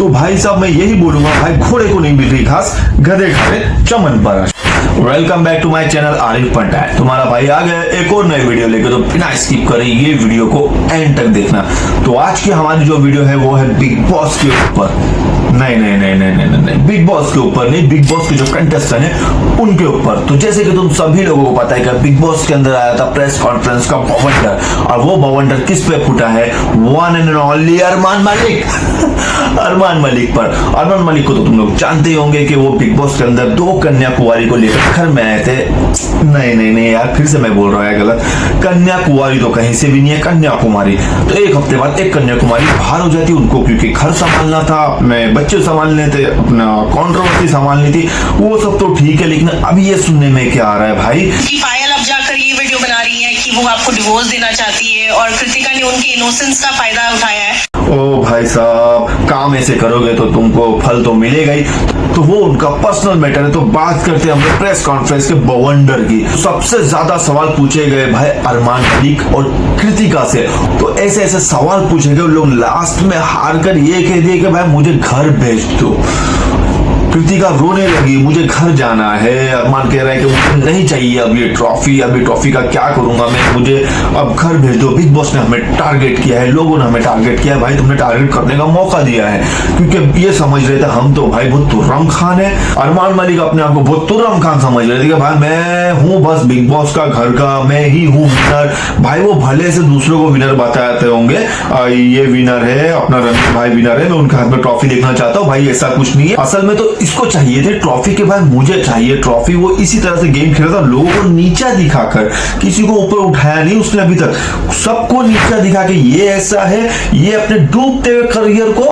तो भाई साहब मैं यही बोलूंगा, भाई घोड़े को नहीं मिल रही घास, गधे खाते चमन पर। Welcome back to my channel Arif पंटाय, तुम्हारा भाई आ गया एक और नई वीडियो लेकर। तो बिना स्किप करे ये वीडियो को एंड तक देखना। तो आज की हमारी जो वीडियो है वो है बिग बॉस के ऊपर। नहीं, बिग बॉस के ऊपर नहीं, बिग बॉस के जो कंटेस्टेंट है उनके ऊपर। तो जैसे कि तुम सभी लोगों को पता है कि बिग बॉस के अंदर आया था प्रेस कॉन्फ्रेंस का बवंडर, और वो बवंडर किस पे फूटा है? One and only Armaan Malik Armaan Malik पर। अरमान मलिक को तो तुम लोग जानते ही होंगे कि वो बिग बॉस के अंदर 2 कन्याकुमारी को लेकर घर में आए थे। नहीं यार, फिर से मैं बोल रहा है गलत। कन्याकुमारी तो कहीं से भी नहीं है, कन्याकुमारी। तो एक हफ्ते बाद एक कन्याकुमारी बाहर हो जाती उनको, क्योंकि घर संभालना था, अपने बच्चे संभालने थे, अपना कंट्रोवर्सी संभालनी थी, वो सब तो ठीक है। लेकिन अभी ये सुनने में क्या आ रहा है भाई कि पायल अब जाकर ये वीडियो बना रही है कि वो आपको डिवोर्स देना चाहती है और कृतिका ने उनके इनोसेंस का फायदा उठाया है। ओ भाई साहब, काम ऐसे करोगे तो तुमको फल तो मिलेगा ही। तो वो उनका पर्सनल मैटर है। तो बात करते हैं हम प्रेस कॉन्फ्रेंस के बवंडर की। सबसे ज्यादा सवाल पूछे गए भाई अरमान मलिक और कृतिका से। तो ऐसे ऐसे सवाल पूछे गए, लोग लास्ट में हार कर ये कह दिए कि भाई मुझे घर भेज दो। कृतिका रोने लगी, मुझे घर जाना है। अरमान कह रहा है कि मुझे नहीं चाहिए अब ये ट्रॉफी, अब ये ट्रॉफी का क्या करूंगा मैं, मुझे अब घर भेज दो। बिग बॉस ने हमें टारगेट किया है, लोगों ने हमें टारगेट किया है। भाई तुमने टारगेट करने का मौका दिया है, क्योंकि ये समझ रहे थे हम तो भाई बहुत तुर्रम खान है। अरमान मलिक अपने आप को बहुत तुर्रम खान समझ रहे थे कि भाई मैं हूँ बस बिग बॉस का घर का, मैं ही हूँ विनर। भाई वो भले से दूसरों को विनर बताते होंगे, ये विनर है, अपना रणवीर भाई विनर है, मैं उनके हाथ में ट्रॉफी देखना चाहता हूँ। भाई ऐसा कुछ नहीं है। असल में तो इसको चाहिए थे ट्रॉफी के, भाई मुझे चाहिए ट्रॉफी। वो इसी तरह से गेम खेला था, लोगों को नीचा दिखाकर, किसी को ऊपर उठाया नहीं उसने अभी तक, सबको नीचा दिखा के ये ऐसा है, ये अपने डूबते हुए करियर को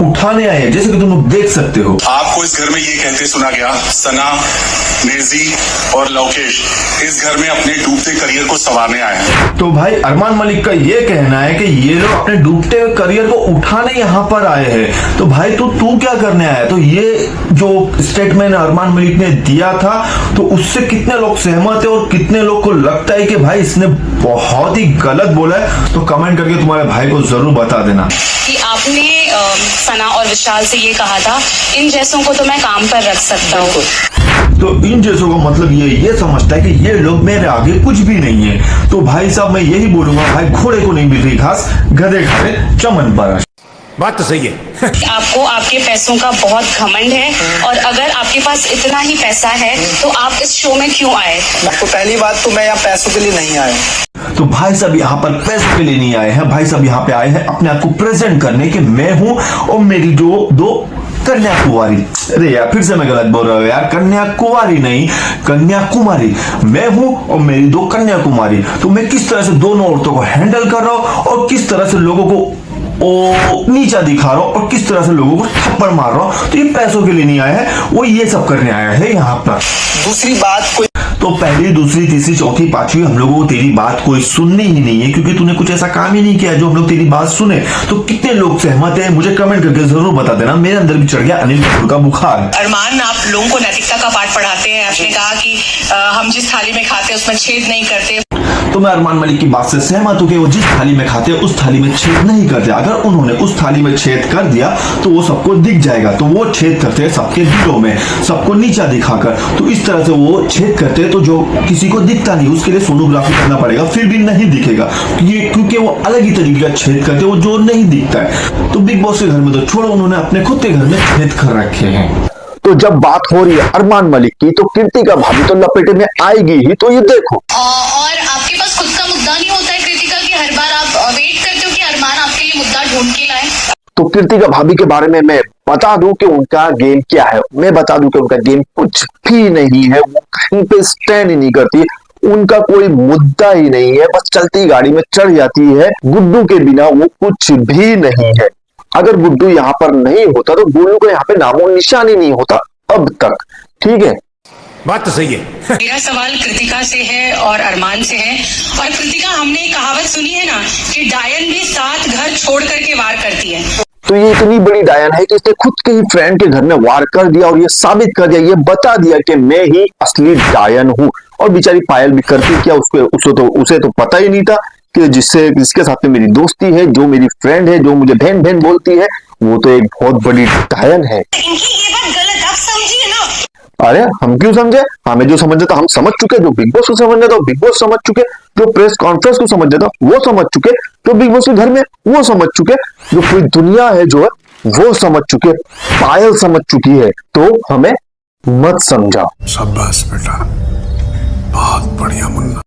उठाने आए, जैसे कि तुम लोग देख सकते हो। आपको इस घर में ये कहते सुना गया, सना, नेजी और लवकेश इस घर में अपने डूबते करियर को संवारने आए हैं। तो भाई अरमान मलिक का ये कहना है कि ये लोग अपने डूबते हुए करियर को उठाने यहाँ पर आए हैं। तो भाई तू क्या करने आया? तो ये जो स्टेटमेंट अरमान मलिक ने दिया था, तो उससे कितने लोग सहमत है और कितने लोग को लगता है कि भाई इसने बहुत ही गलत बोला है? तो कमेंट करके तुम्हारे भाई को जरूर बता देना कि आपने सना और विशाल से ये कहा था, इन जैसों को तो मैं काम पर रख सकता हूँ। तो इन जैसों का मतलब ये समझता है कि ये लोग मेरे आगे कुछ भी नहीं है। तो भाई साहब मैं यही बोलूंगा, भाई घोड़े को नहीं मिल रही घास, गधे खाते चमन पर। बात तो सही है। आपको आपके पैसों का बहुत घमंड है, और अगर आपके पास इतना ही पैसा है तो आप इस शो में क्यों आए? तो पहली बात तो मैं यहाँ पैसों के लिए नहीं आया। तो भाई साहब यहाँ पर पैसों के लिए नहीं आए हैं, भाई साहब यहाँ पे आए हैं अपने आप को प्रेजेंट करने के मैं हूँ और मेरी जो 2 कन्याकुमारी। अरे यार फिर से मैं गलत बोल रहा हूँ यार, कन्याकुमारी नहीं, कन्याकुमारी। मैं हूँ और मेरी 2 कन्याकुमारी। तो मैं किस तरह से दोनों औरतों को हैंडल कर रहा हूँ और किस तरह से लोगों को नीचा दिखा रहा हूं और किस तरह से लोगों को थप्पड़ मार रहा हूं। तो ये पैसों के लिए नहीं आया है, वो ये सब करने आया है यहाँ पर। दूसरी बात कोई तो पहली, दूसरी, तीसरी, चौथी, पांचवी हम लोगों को तेरी बात कोई सुननी ही नहीं है, क्योंकि तूने कुछ ऐसा काम ही नहीं किया जो हम लोग तेरी बात सुने। तो कितने लोग सहमत है मुझे कमेंट करके जरूर बता देना। मेरे अंदर भी चढ़ गया अनिल कपूर का बुखार। अरमान, आप लोगों को नैतिकता का पाठ पढ़ाते हैं। आपने कहा कि हम जिस थाली में खाते हैं उसमें छेद नहीं करते। तो मैं अरमान मलिक की बात से सहमत हूं कि वो जिस थाली में खाते हैं उस थाली में छेद नहीं करते। अगर उन्होंने उस थाली में छेद कर दिया तो वो सबको दिख जाएगा। तो वो छेद करते हैं सबके दिलों में, सबको नीचा दिखाकर। तो इस तरह से वो छेद करते हैं, तो जो किसी को दिखता नहीं उसके लिए सोनोग्राफी करना पड़ेगा, फिर भी नहीं दिखेगा, क्योंकि वो अलग ही तरीके का छेद करते हैं, वो जो नहीं दिखता है। तो बिग बॉस के घर में तो छोड़ो, उन्होंने अपने खुद के घर में छेद कर रखे हैं। तो जब बात हो रही है अरमान मलिक की, तो कृतिका भाभी तो लपेटे में आएगी ही। तो ये देखो, और आपके पास खुद का मुद्दा नहीं होता है कृतिका, की हर बार आप वेट करते हो कि अरमान आपके लिए मुद्दा ढूंढ के लाए। तो कृतिका भाभी के बारे में मैं बता दूं कि उनका गेम क्या है। मैं बता दूं कि उनका गेम कुछ भी नहीं है, वो कहीं पे स्टैंड ही नहीं करती, उनका कोई मुद्दा ही नहीं है, बस चलती गाड़ी में चढ़ जाती है। गुड्डू के बिना वो कुछ भी नहीं है। अगर गुड्डू यहाँ पर नहीं होता तो गोलू को यहाँ पे नामो निशान ही नहीं होता अब तक। ठीक है, बात तो सही है। मेरा सवाल कृतिका से है और अरमान से है। और कृतिका, हमने एक कहावत सुनी है ना कि डायन भी 7 घर छोड़ करके वार करती है। तो ये इतनी बड़ी डायन है कि इसने खुद के ही फ्रेंड के घर में वार कर दिया और ये साबित कर दिया, ये बता दिया कि मैं ही असली डायन हूँ। और बेचारी पायल भी करती क्या, उसे तो पता ही नहीं था कि जिसके साथ में मेरी दोस्ती है, जो मेरी फ्रेंड है, जो मुझे बहन बहन बोलती है, वो तो एक बहुत बड़ी डायन है। इनकी ये बात गलत, आप समझिए ना। अरे हम क्यों समझे? हमें जो समझना था हम समझ चुके, जो बिग बॉस को समझना था बिग बॉस समझ चुके, जो प्रेस कॉन्फ्रेंस को समझना था वो समझ चुके, जो बिग बॉस के घर में वो समझ चुके, जो पूरी दुनिया है जो है वो समझ चुके, पायल समझ चुकी है, तो हमें मत समझाओ। शाबाश बेटा, बहुत बढ़िया मुन्ना।